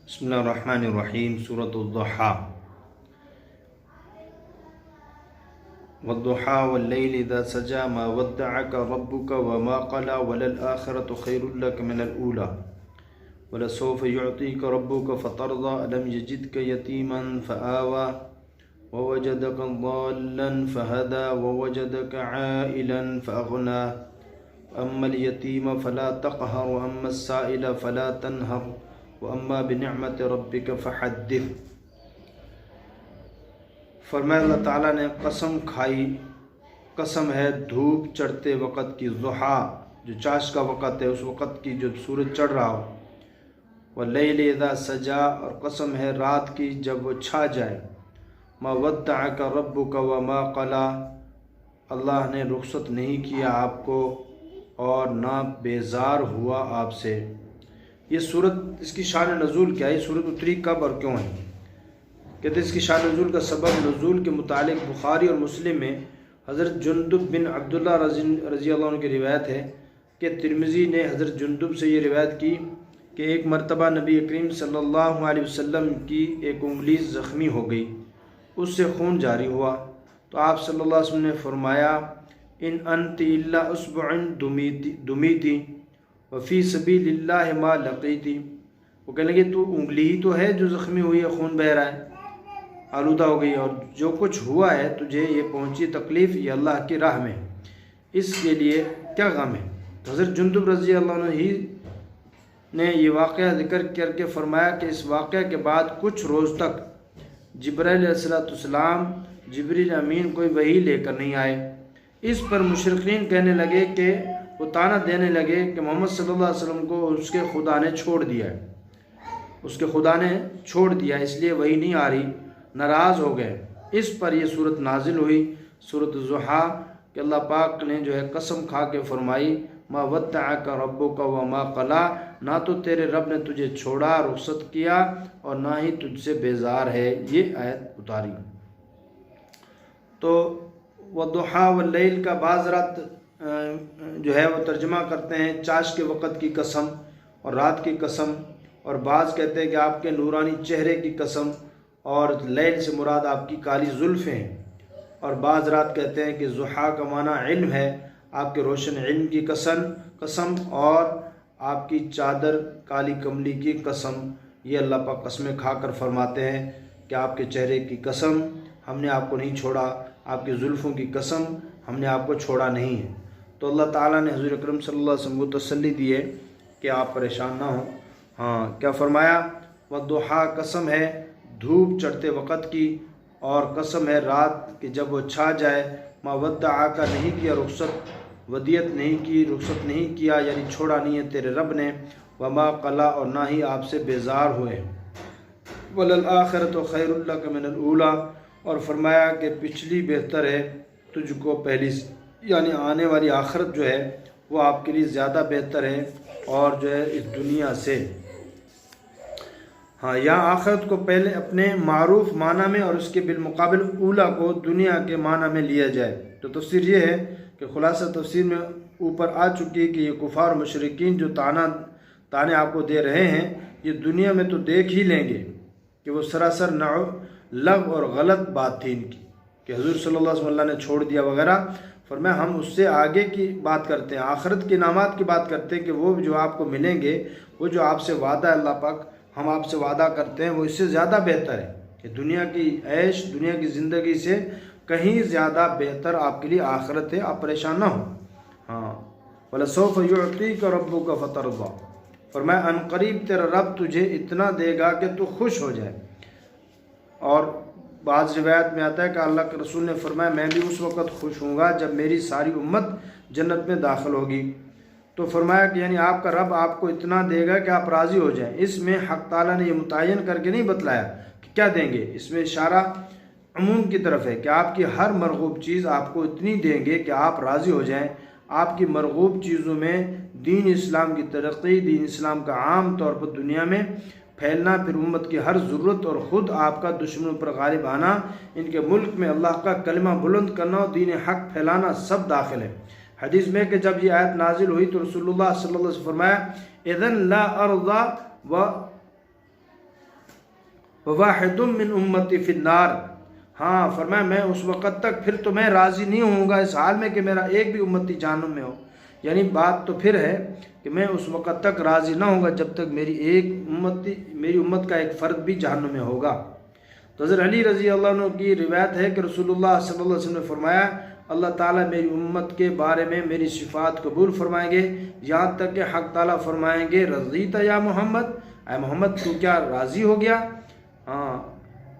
بسم اللہ الرحمن الرحیم سورۃ الضحیٰ والضحیٰ واللیل اذا سجا ما ودعک ربک وما قلی وللآخرۃ خیر لک من الأولی ولسوف یعطیک ربک فترضی الم یجدک یتیما فآوی ووجدک ضالا فہدی ووجدک عائلا فأغنی اما الیتیم فلا تقہر واما السائل فلا تنہر وَأَمَّا بِنِعْمَةِ رَبِّكَ فَحَدِّثْ۔ فرمایا اللہ تعالیٰ نے قسم کھائی، قسم ہے دھوپ چڑھتے وقت کی، ضحیٰ جو چاش کا وقت ہے اس وقت کی جب سورج چڑھ رہا ہو، وَاللَّيْلِ اِذَا سَجَا اور قسم ہے رات کی جب وہ چھا جائے، مَا وَدَّعَكَ رَبُّكَ وَمَا قَلَا اللہ نے رخصت نہیں کیا آپ کو اور نہ بیزار ہوا آپ سے۔ یہ صورت اس کی شان نزول کیا ہے؟ یہ صورت اتری کب اور کیوں ہے؟ کہتے ہیں اس کی شان نزول کا سبب نزول کے متعلق بخاری اور مسلم میں حضرت جندب بن عبداللہ رضی اللہ عنہ کی روایت ہے کہ ترمذی نے حضرت جندب سے یہ روایت کی کہ ایک مرتبہ نبی کریم صلی اللہ علیہ وسلم کی ایک انگلی زخمی ہو گئی، اس سے خون جاری ہوا، تو آپ صلی اللہ علیہ وسلم نے فرمایا ان انت الا اصبع دمیتی وفی سبیل اللہ ما لقیتی، وہ کہنے لگے تو انگلی ہی تو ہے جو زخمی ہوئی ہے، خون بہہ رہا ہے، آلودہ ہو گئی، اور جو کچھ ہوا ہے تجھے یہ پہنچی تکلیف یہ اللہ کی راہ میں، اس کے لیے کیا غم ہے؟ حضرت جندب رضی اللہ عنہ ہی نے یہ واقعہ ذکر کر کے فرمایا کہ اس واقعہ کے بعد کچھ روز تک جبرائیل علیہ السلام جبریل امین کوئی وحی لے کر نہیں آئے۔ اس پر مشرکین کہنے لگے کہ وہ طعنہ دینے لگے کہ محمد صلی اللہ علیہ وسلم کو اس کے خدا نے چھوڑ دیا ہے، اس کے خدا نے چھوڑ دیا اس لیے وہی نہیں آ رہی، ناراض ہو گئے۔ اس پر یہ صورت نازل ہوئی، صورت ضحیٰ، کہ اللہ پاک نے جو ہے قسم کھا کے فرمائی ما ودعک ربک وما قلی، نہ تو تیرے رب نے تجھے چھوڑا رخصت کیا اور نہ ہی تجھ سے بیزار ہے، یہ آیت اتاری۔ تو والضحیٰ واللیل کا بعض رات جو ہے وہ ترجمہ کرتے ہیں چاش کے وقت کی قسم اور رات کی قسم، اور بعض کہتے ہیں کہ آپ کے نورانی چہرے کی قسم، اور لیل سے مراد آپ کی کالی زلفیں ہیں، اور بعض رات کہتے ہیں کہ ضحیٰ کا معنی علم ہے، آپ کے روشن علم کی قسم اور آپ کی چادر کالی کملی کی قسم۔ یہ اللہ پاک قسمیں کھا کر فرماتے ہیں کہ آپ کے چہرے کی قسم ہم نے آپ کو نہیں چھوڑا، آپ کی زلفوں کی قسم ہم نے آپ کو چھوڑا نہیں ہے۔ تو اللہ تعالیٰ نے حضور اکرم صلی اللہ علیہ وسلم کو تسلی دی ہے کہ آپ پریشان نہ ہوں۔ ہاں کیا فرمایا؟ والضحیٰ قسم ہے دھوپ چڑھتے وقت کی، اور قسم ہے رات کہ جب وہ چھا جائے، ما ودعک نہیں کیا رخصت، ودیت نہیں کی، رخصت نہیں کیا یعنی چھوڑا نہیں ہے تیرے رب نے، وما قلی اور نہ ہی آپ سے بیزار ہوئے، وللآخرۃ خیر لک من الأولی اور فرمایا کہ پچھلی بہتر ہے تجھ کو پہلی سے، یعنی آنے والی آخرت جو ہے وہ آپ کے لیے زیادہ بہتر ہے اور جو ہے اس دنیا سے۔ ہاں یہاں آخرت کو پہلے اپنے معروف معنی میں اور اس کے بالمقابل اولا کو دنیا کے معنی میں لیا جائے۔ تو تفسیر یہ ہے کہ خلاصہ تفسیر میں اوپر آ چکی ہے کہ یہ کفار مشرکین جو تانے آپ کو دے رہے ہیں یہ دنیا میں تو دیکھ ہی لیں گے کہ وہ سراسر لغو اور غلط بات تھی ان کی، کہ حضور صلی اللہ علیہ وسلم نے چھوڑ دیا وغیرہ۔ فرمایا ہم اس سے آگے کی بات کرتے ہیں، آخرت کے انعامات کی بات کرتے ہیں کہ وہ جو آپ کو ملیں گے، وہ جو آپ سے وعدہ ہے اللہ پاک ہم آپ سے وعدہ کرتے ہیں وہ اس سے زیادہ بہتر ہے، کہ دنیا کی عیش دنیا کی زندگی سے کہیں زیادہ بہتر آپ کے لیے آخرت ہے، آپ پریشان نہ ہوں۔ ہاں وَلَسَوْفَ يُعْطِيكَ رَبُّكَ فَتَرْضَىٰ فرمایا ان قریب تیرا رب تجھے اتنا دے گا کہ تو خوش ہو جائے۔ اور بعض روایت میں آتا ہے کہ اللہ کے رسول نے فرمایا میں بھی اس وقت خوش ہوں گا جب میری ساری امت جنت میں داخل ہوگی۔ تو فرمایا کہ یعنی آپ کا رب آپ کو اتنا دے گا کہ آپ راضی ہو جائیں۔ اس میں حق تعالیٰ نے یہ متعین کر کے نہیں بتلایا کہ کیا دیں گے، اس میں اشارہ عموم کی طرف ہے کہ آپ کی ہر مرغوب چیز آپ کو اتنی دیں گے کہ آپ راضی ہو جائیں۔ آپ کی مرغوب چیزوں میں دین اسلام کی ترقی، دین اسلام کا عام طور پر دنیا میں پھیلنا، پھر امت کی ہر ضرورت اور خود آپ کا دشمنوں پر غالب آنا، ان کے ملک میں اللہ کا کلمہ بلند کرنا اور دین حق پھیلانا سب داخل ہے۔ حدیث میں کہ جب یہ آیت نازل ہوئی تو رسول اللہ صلی اللہ علیہ وسلم فرمایا اذن لا ارضى وواحد من امتی فی النار، ہاں فرمایا میں اس وقت تک پھر تو میں راضی نہیں ہوں گا اس حال میں کہ میرا ایک بھی امتی جہنم میں ہو، یعنی بات تو پھر ہے کہ میں اس وقت تک راضی نہ ہوں گا جب تک میری امت کا ایک فرد بھی جہنم میں ہوگا۔ تو حضرت علی رضی اللہ عنہ کی روایت ہے کہ رسول اللہ صلی اللہ علیہ وسلم نے فرمایا اللہ تعالیٰ میری امت کے بارے میں میری صفات قبول فرمائیں گے، یہاں تک کہ حق تعالیٰ فرمائیں گے رضیت یا محمد، اے محمد تو کیا راضی ہو گیا؟ ہاں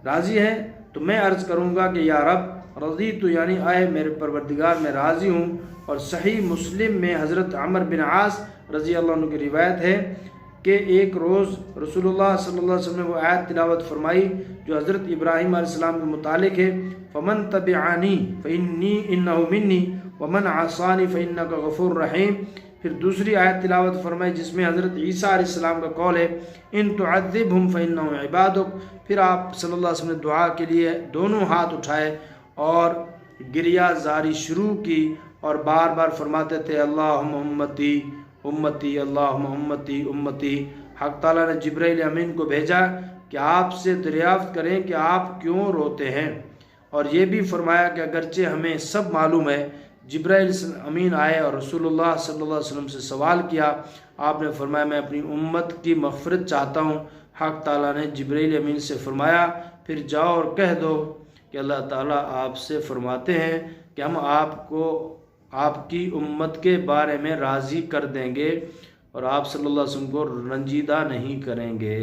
راضی ہے؟ تو میں عرض کروں گا کہ یا رب رضیت، یعنی اے میرے پروردگار میں راضی ہوں۔ اور صحیح مسلم میں حضرت عمر بن عاص رضی اللہ عنہ کی روایت ہے کہ ایک روز رسول اللہ صلی اللہ علیہ وسلم نے وہ آیت تلاوت فرمائی جو حضرت ابراہیم علیہ السلام کے متعلق ہے، فمن تبعنی فإنی انہ منی ومن عصانی فإنک غفور رحیم۔ پھر دوسری آیت تلاوت فرمائی جس میں حضرت عیسیٰ علیہ السلام کا قول ہے ان تعذبہم فإنہم عبادک۔ پھر آپ صلی اللہ علیہ وسلم نے دعا کے لیے دونوں ہاتھ اٹھائے اور گریہ زاری شروع کی اور بار بار فرماتے تھے اللہم امتی امتی، اللہم امتی امتی۔ حق تعالیٰ نے جبرائیل امین کو بھیجا کہ آپ سے دریافت کریں کہ آپ کیوں روتے ہیں، اور یہ بھی فرمایا کہ اگرچہ ہمیں سب معلوم ہے، جبرائیل امین آئے اور رسول اللہ صلی اللہ علیہ وسلم سے سوال کیا، آپ نے فرمایا میں اپنی امت کی مغفرت چاہتا ہوں۔ حق تعالیٰ نے جبرائیل امین سے فرمایا پھر جاؤ اور کہہ دو کہ اللہ تعالیٰ آپ سے فرماتے ہیں کہ ہم آپ کو آپ کی امت کے بارے میں راضی کر دیں گے اور آپ صلی اللہ علیہ وسلم کو رنجیدہ نہیں کریں گے۔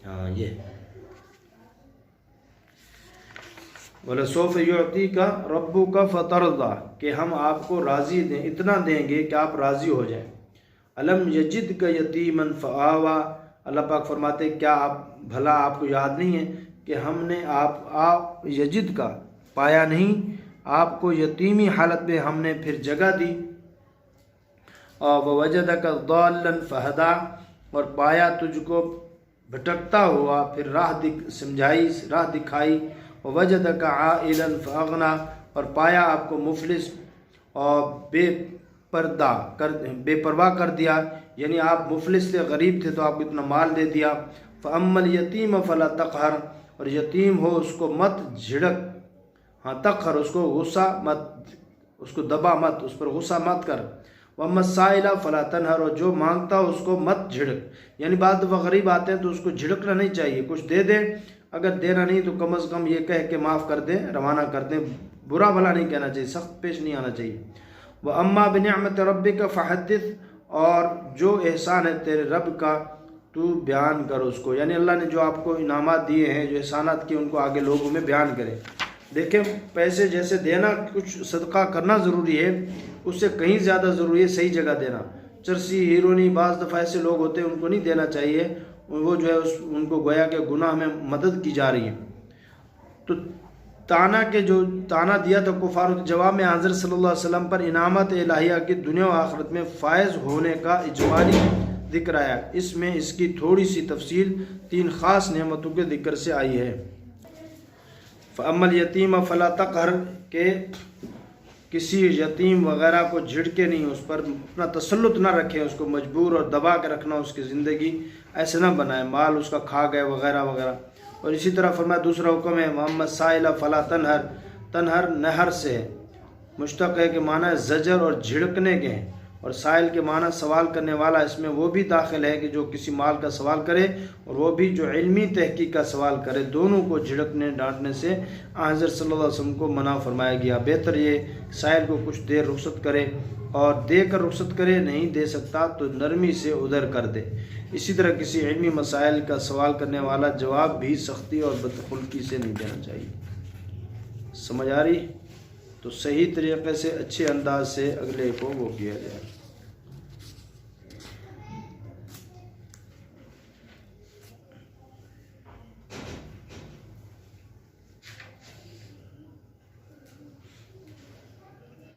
ہاں یہ وَلَسَوْفَ يُعْطِيكَ رَبُّكَ فَتَرْضَىٰ، کہ ہم آپ کو راضی دیں، اتنا دیں گے کہ آپ راضی ہو جائیں۔ أَلَمْ يَجِدْكَ يَتِيمًا فَآوَىٰ، اللہ پاک فرماتے کیا بھلا آپ کو یاد نہیں ہے کہ ہم نے آپ یجد کا پایا نہیں، آپ کو یتیمی حالت میں ہم نے پھر جگہ دی، اور وَوَجَدَكَ ضَالًّا فَهَدَىٰ، اور پایا تجھ کو بھٹکتا ہوا پھر راہ دکھائی، وَوَجَدَكَ عَائِلًا فَأَغْنَىٰ، اور پایا آپ کو مفلس اور بے پرواہ کر دیا، یعنی آپ مفلس تھے، غریب تھے تو آپ کو اتنا مال دے دیا۔ فَأَمَّا الْيَتِيمَ فَلَا تَقْهَرْ، اور یتیم ہو اس کو مت جھڑک، ہاں تقہر اس کو غصہ مت، اس کو دبا مت، اس پر غصہ مت کر۔ وَأَمَّا السَّائِلَ فَلَا تَنْهَرْ، اور جو مانگتا اس کو مت جھڑک، یعنی بعض دفعہ غریب آتے ہیں تو اس کو جھڑکنا نہیں چاہیے، کچھ دے دے، اگر دینا نہیں تو کم از کم یہ کہہ کے معاف کر دیں، روانہ کر دیں، برا بھلا نہیں کہنا چاہیے، سخت پیش نہیں آنا چاہیے۔ وَأَمَّا بِنِعْمَةِ رَبِّكَ فَحَدِّثْ، اور جو احسان ہے تیرے رب کا تو بیان کر اس کو، یعنی اللہ نے جو آپ کو انعامات دیے ہیں، جو احسانات کیے ان کو آگے لوگوں میں بیان کرے۔ دیکھیں پیسے جیسے دینا، کچھ صدقہ کرنا ضروری ہے، اس سے کہیں زیادہ ضروری ہے صحیح جگہ دینا۔ چرسی ہیرونی بعض دفعہ ایسے لوگ ہوتے ہیں ان کو نہیں دینا چاہیے، وہ جو ہے ان کو گویا کہ گناہ میں مدد کی جا رہی ہے۔ تو تانا دیا تھا کفار کے جواب میں حضرت صلی اللہ علیہ وسلم پر انعامات الہیہ کی دنیا و آخرت میں فائز ہونے کا اجمالی ذکر آیا، اس میں اس کی تھوڑی سی تفصیل 3 خاص نعمتوں کے ذکر سے آئی ہے۔ فَأَمَّا الْيَتِيمَ فَلَا تَقْهَرْ، کہ کسی یتیم وغیرہ کو جھڑکے نہیں، اس پر اپنا تسلط نہ رکھیں، اس کو مجبور اور دبا کے رکھنا، اس کی زندگی ایسے نہ بنائیں، مال اس کا کھا گئے وغیرہ وغیرہ۔ اور اسی طرح فرمایا دوسرا حکم ہے وَأَمَّا السَّائِلَ فَلَا تَنْهَرْ، تنہر نہر سے ہے، مشتق ہے کہ معنی زجر اور جھڑکنے کے ہیں، اور سائل کے معنی سوال کرنے والا، اس میں وہ بھی داخل ہے کہ جو کسی مال کا سوال کرے اور وہ بھی جو علمی تحقیق کا سوال کرے، دونوں کو جھڑکنے ڈانٹنے سے حضرت صلی اللہ علیہ وسلم کو منع فرمایا گیا۔ بہتر یہ سائل کو کچھ دیر رخصت کرے اور دے کر رخصت کرے، نہیں دے سکتا تو نرمی سے ادھر کر دے۔ اسی طرح کسی علمی مسائل کا سوال کرنے والا جواب بھی سختی اور بدخلقی سے نہیں دینا چاہیے۔ سمجھ آ رہی؟ تو صحیح طریقے سے اچھے انداز سے اگلے کو وہ کیا جائے۔